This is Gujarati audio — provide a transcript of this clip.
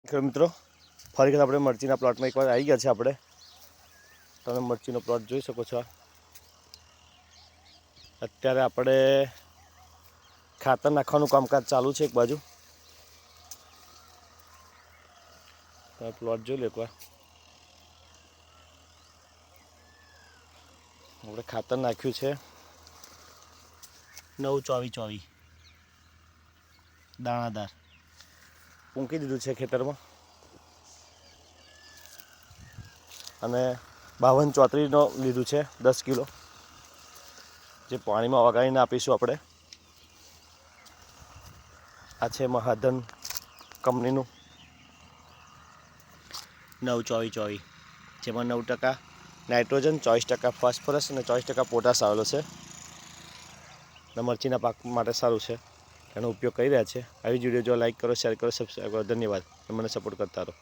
મિત્રો ફરી વખત આપણે મરચીના પ્લોટમાં એકવાર આવી ગયા છે આપણે. તમે મરચીનો પ્લોટ જોઈ શકો છો. અત્યારે આપણે ખાતર નાખવાનું કામકાજ ચાલુ છે. એક બાજુ તમે પ્લોટ જોઈ લો એકવાર. આપણે ખાતર નાખ્યું છે 9-24-24 દાણાદાર ઊંકી દીધું છે ખેતરમાં. અને 52-34નો લીધું છે 10 કિલો, જે પાણીમાં ઓગાળીને આપીશું આપણે. આ છે મહાધન કંપનીનું 9-24-24, જેમાં 9% નાઇટ્રોજન, 24% ફોસ્ફરસ અને 24% પોટાશ આવેલો છે. મરચીના પાક માટે સારું છે, એનો ઉપયોગ કરી રહ્યા છે. આવી જ વિડીયો જો લાઈક કરો, શેર કરો, સબસ્ક્રાઈબ કરો. ધન્યવાદ. મને સપોર્ટ કરતા રહો.